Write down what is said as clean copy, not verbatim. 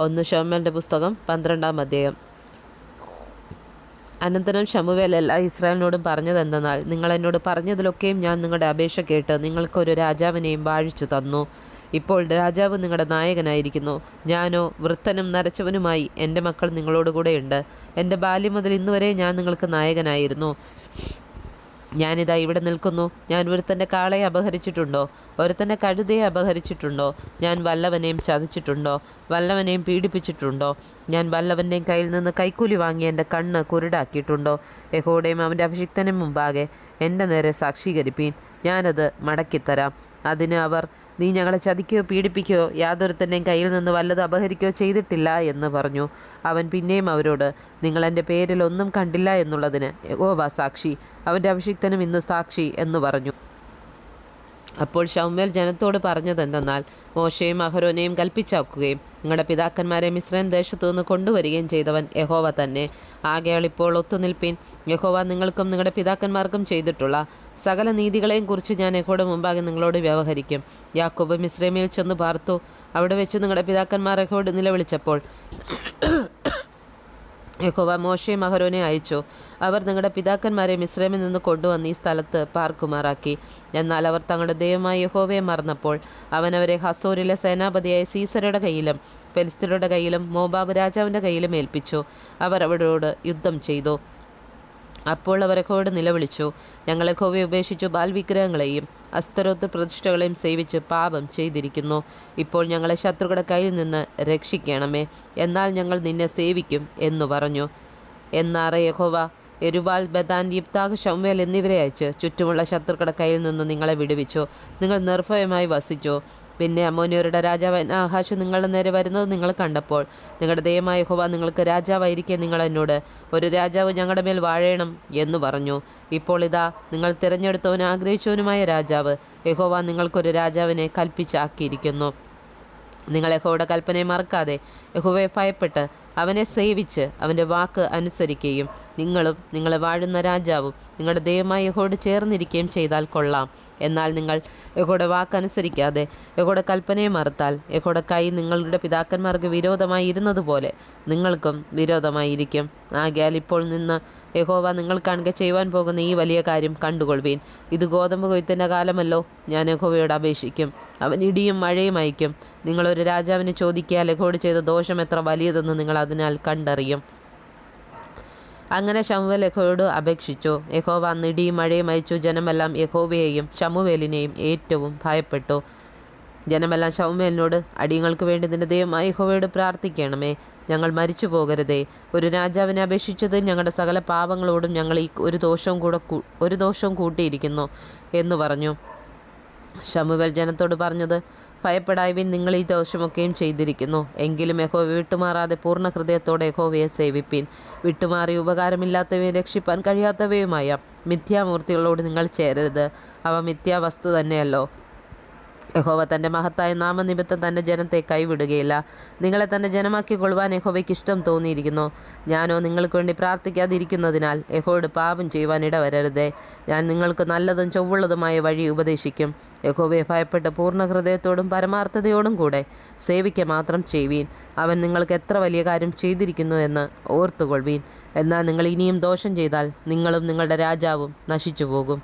ഒന്ന് ശമൂവേലിൻ്റെ പുസ്തകം 12-ാം അധ്യായം. അനന്തരം ശമൂവേൽ എല്ലാ ഇസ്രായേലിനോടും പറഞ്ഞതെന്തെന്നാൽ, നിങ്ങൾ എന്നോട് പറഞ്ഞതിലൊക്കെയും ഞാൻ നിങ്ങളുടെ അപേക്ഷ കേട്ട് നിങ്ങൾക്കൊരു രാജാവിനെയും വാഴിച്ചു തന്നു. ഇപ്പോൾ രാജാവ് നിങ്ങളുടെ നായകനായിരിക്കുന്നു. ഞാനോ വൃദ്ധനും നരച്ചവനുമായി എൻ്റെ മക്കൾ നിങ്ങളോടുകൂടെയുണ്ട്. എൻ്റെ ബാല്യം മുതൽ ഇന്നുവരെ ഞാൻ നിങ്ങൾക്ക് നായകനായിരുന്നു. ഞാനിതാ ഇവിടെ നിൽക്കുന്നു. ഞാൻ ഒരുത്തൻ്റെ കാളയെ അപഹരിച്ചിട്ടുണ്ടോ? ഒരുത്തൻ്റെ കഴുതയെ അപഹരിച്ചിട്ടുണ്ടോ? ഞാൻ വല്ലവനെയും ചതിച്ചിട്ടുണ്ടോ? വല്ലവനെയും പീഡിപ്പിച്ചിട്ടുണ്ടോ? ഞാൻ വല്ലവൻ്റെയും കയ്യിൽ നിന്ന് കൈക്കൂലി വാങ്ങി എൻ്റെ കണ്ണ് കുരുടാക്കിയിട്ടുണ്ടോ? യഹോവയുടെയും അവൻ്റെ അഭിഷിക്തനും മുമ്പാകെ എൻ്റെ നേരെ സാക്ഷീകരിപ്പീൻ, ഞാനത് മടക്കിത്തരാം. അതിന് അവർ, നീ ഞങ്ങളെ ചതിക്കുകയോ പീഡിപ്പിക്കുകയോ യാതൊരുത്തൻ്റെയും കയ്യിൽ നിന്ന് വല്ലതും അപഹരിക്കുകയോ ചെയ്തിട്ടില്ല എന്ന് പറഞ്ഞു. അവൻ പിന്നെയും അവരോട്, നിങ്ങൾ എൻ്റെ പേരിൽ ഒന്നും കണ്ടില്ല എന്നുള്ളതിന് യഹോവ സാക്ഷി, അവൻ്റെ അഭിഷിക്തനും ഇന്ന് സാക്ഷി എന്ന് പറഞ്ഞു. അപ്പോൾ ശമൂവേൽ ജനത്തോട് പറഞ്ഞതെന്തെന്നാൽ, മോശെയും അഹരോനെയും കൽപ്പിച്ചാക്കുകയും നിങ്ങളുടെ പിതാക്കന്മാരെ മിസ്രയീം ദേശത്തു നിന്ന് കൊണ്ടുവരികയും ചെയ്തവൻ യഹോവ തന്നെ. ആകയാൽ ഇപ്പോൾ ഒത്തുനിൽപ്പീൻ. യഹോവ നിങ്ങൾക്കും നിങ്ങളുടെ പിതാക്കന്മാർക്കും ചെയ്തിട്ടുള്ള സകല നീതികളെയും കുറിച്ച് ഞാൻ യഹോവയുടെ മുമ്പാകെ നിങ്ങളോട് വ്യവഹരിക്കും. യാക്കോബ് മിസ്രയീമിൽ ചെന്ന് പാർത്തു. അവിടെ വെച്ച് നിങ്ങളുടെ പിതാക്കന്മാർ യഹോവയോട് നിലവിളിച്ചപ്പോൾ യഹോവ മോശെയും അഹരോനെ അയച്ചു. അവർ നിങ്ങളുടെ പിതാക്കന്മാരെ മിസ്രയീമിൽ നിന്ന് കൊണ്ടുവന്ന് ഈ സ്ഥലത്ത് പാർക്കുമാറാക്കി. എന്നാൽ അവർ തങ്ങളുടെ ദൈവമായ യഹോവയെ മറന്നപ്പോൾ അവൻ അവരെ ഹസോരിലെ സേനാപതിയായ സീസരയുടെ കയ്യിലും ഫെലിസ്ത്യരുടെ കയ്യിലും മോവാബ് രാജാവിൻ്റെ കയ്യിലും ഏൽപ്പിച്ചു. അവർ അവരോട് യുദ്ധം ചെയ്തു. അപ്പോൾ അവർ യഹോവയോട് നിലവിളിച്ചു, ഞങ്ങൾ യഹോവയെ ഉപേക്ഷിച്ചു ബാൽവിഗ്രഹങ്ങളെയും അസ്തരോത്ത് പ്രതിഷ്ഠകളെയും സേവിച്ച് പാപം ചെയ്തിരിക്കുന്നു. ഇപ്പോൾ ഞങ്ങളെ ശത്രുക്കളുടെ കയ്യിൽ നിന്ന് രക്ഷിക്കണമേ, എന്നാൽ ഞങ്ങൾ നിന്നെ സേവിക്കും എന്നു പറഞ്ഞു. എന്നാറെ യഹോവ യെരുബ്ബാൽ, ബദാൻ, യിഫ്താഹ്, ശമൂവേൽ എന്നിവരെ അയച്ച് ചുറ്റുമുള്ള ശത്രുക്കളുടെ കയ്യിൽ നിന്ന് നിങ്ങളെ വിടുവിച്ചു. നിങ്ങൾ നിർഭയമായി വസിച്ചു. പിന്നെ അമ്മോന്യരുടെ രാജാവ് നാഹാശ് നിങ്ങളുടെ നേരെ വരുന്നത് നിങ്ങൾ കണ്ടപ്പോൾ നിങ്ങളുടെ ദൈവമായ യഹോവ നിങ്ങൾക്ക് രാജാവായിരിക്കെ നിങ്ങൾ എന്നോട്, ഒരു രാജാവ് ഞങ്ങളുടെ മേൽ വാഴേണം എന്ന് പറഞ്ഞു. ഇപ്പോൾ ഇതാ, നിങ്ങൾ തിരഞ്ഞെടുത്തവനും ആഗ്രഹിച്ചവനുമായ രാജാവ് യഹോവ നിങ്ങൾക്കൊരു രാജാവിനെ കൽപ്പിച്ചാക്കിയിരിക്കുന്നു. നിങ്ങൾ യഹോവയുടെ കൽപ്പനയെ മറക്കാതെ യഹോവയെ ഭയപ്പെട്ട് അവനെ സേവിച്ച് അവൻ്റെ വാക്ക് അനുസരിക്കുകയും നിങ്ങളും നിങ്ങളെ വാഴുന്ന രാജാവും നിങ്ങളുടെ ദൈവമായ യഹോവയോട് ചേർന്നിരിക്കുകയും ചെയ്താൽ കൊള്ളാം. എന്നാൽ നിങ്ങൾ യഹോവയുടെ വാക്കനുസരിക്കാതെ യഹോവയുടെ കൽപ്പനയെ മറുത്താൽ യഹോവയുടെ കൈ നിങ്ങളുടെ പിതാക്കന്മാർക്ക് വിരോധമായി ഇരുന്നതുപോലെ നിങ്ങൾക്കും വിരോധമായിരിക്കും. ആകയാൽ ഇപ്പോൾ നിന്ന് യഹോവ നിങ്ങൾ കാണുക ചെയ്യുവാൻ പോകുന്ന ഈ വലിയ കാര്യം കണ്ടുകൊള്ളുവീൻ. ഇത് ഗോതമ്പ് കൊയ്ത്തിൻ്റെ കാലമല്ലോ. ഞാൻ യഹോവയോട് അപേക്ഷിക്കും, അവൻ ഇടിയും മഴയും അയക്കും. നിങ്ങളൊരു രാജാവിനെ ചോദിക്കിയാൽ യഹോവയോട് ചെയ്ത ദോഷം എത്ര വലിയതെന്ന് നിങ്ങൾ അതിനാൽ കണ്ടറിയും. അങ്ങനെ ശമൂവേൽ യഹോവയോട് അപേക്ഷിച്ചു. യഹോവ അന്ന് ഇടിയും മഴയും അയച്ചു. ജനമെല്ലാം യഹോവയെയും ശമൂവേലിനെയും ഏറ്റവും ഭയപ്പെട്ടു. ജനമെല്ലാം ശമൂവേലിനോട്, അടിയങ്ങൾക്ക് വേണ്ടി നിന്റെ ദൈവമായ യഹോവയോട് പ്രാർത്ഥിക്കണമേ, ഞങ്ങൾ മരിച്ചു പോകരുതേ. ഒരു രാജാവിനെ അപേക്ഷിച്ചത് ഞങ്ങളുടെ സകല പാപങ്ങളോടും ഞങ്ങൾ ഈ ഒരു ദോഷവും കൂട്ടിയിരിക്കുന്നു എന്ന് പറഞ്ഞു. ശമൂവേൽ ജനത്തോട് പറഞ്ഞത്, ഭയപ്പെടായ്വിൻ, നിങ്ങൾ ഈ ദോഷമൊക്കെയും ചെയ്തിരിക്കുന്നു. എങ്കിലും യഹോവ വിട്ടുമാറാതെ പൂർണ്ണ ഹൃദയത്തോടെ യഹോവയെ സേവിപ്പീൻ. വിട്ടുമാറി ഉപകാരമില്ലാത്തവയും രക്ഷിപ്പാൻ കഴിയാത്തവയുമായ മിഥ്യാമൂർത്തികളോട് നിങ്ങൾ ചേരരുത്. അവ മിഥ്യാവസ്തു തന്നെയല്ലോ. യഹോവ തൻ്റെ മഹത്തായ നാമനിമിത്തം തൻ്റെ ജനത്തെ കൈവിടുകയില്ല. നിങ്ങളെ തൻ്റെ ജനമാക്കിക്കൊള്ളുവാൻ യഹോവയ്ക്ക് ഇഷ്ടം തോന്നിയിരിക്കുന്നു. ഞാനോ നിങ്ങൾക്ക് വേണ്ടി പ്രാർത്ഥിക്കാതിരിക്കുന്നതിനാൽ യഹോവയോട് പാപം ചെയ്യുവാൻ ഇടവരരുതേ. ഞാൻ നിങ്ങൾക്ക് നല്ലതും ചൊവ്വുള്ളതുമായ വഴി ഉപദേശിക്കും. യഹോവയെ ഭയപ്പെട്ട് പൂർണ്ണ ഹൃദയത്തോടും പരമാർത്ഥതയോടും കൂടെ സേവിക്കുക മാത്രം ചെയ്യുവീൻ. അവൻ നിങ്ങൾക്ക് എത്ര വലിയ കാര്യം ചെയ്തിരിക്കുന്നു എന്ന് ഓർത്തുകൊള്ളുവീൻ. എന്നാൽ നിങ്ങൾ ഇനിയും ദോഷം ചെയ്താൽ നിങ്ങളും നിങ്ങളുടെ രാജാവും നശിച്ചു പോകും.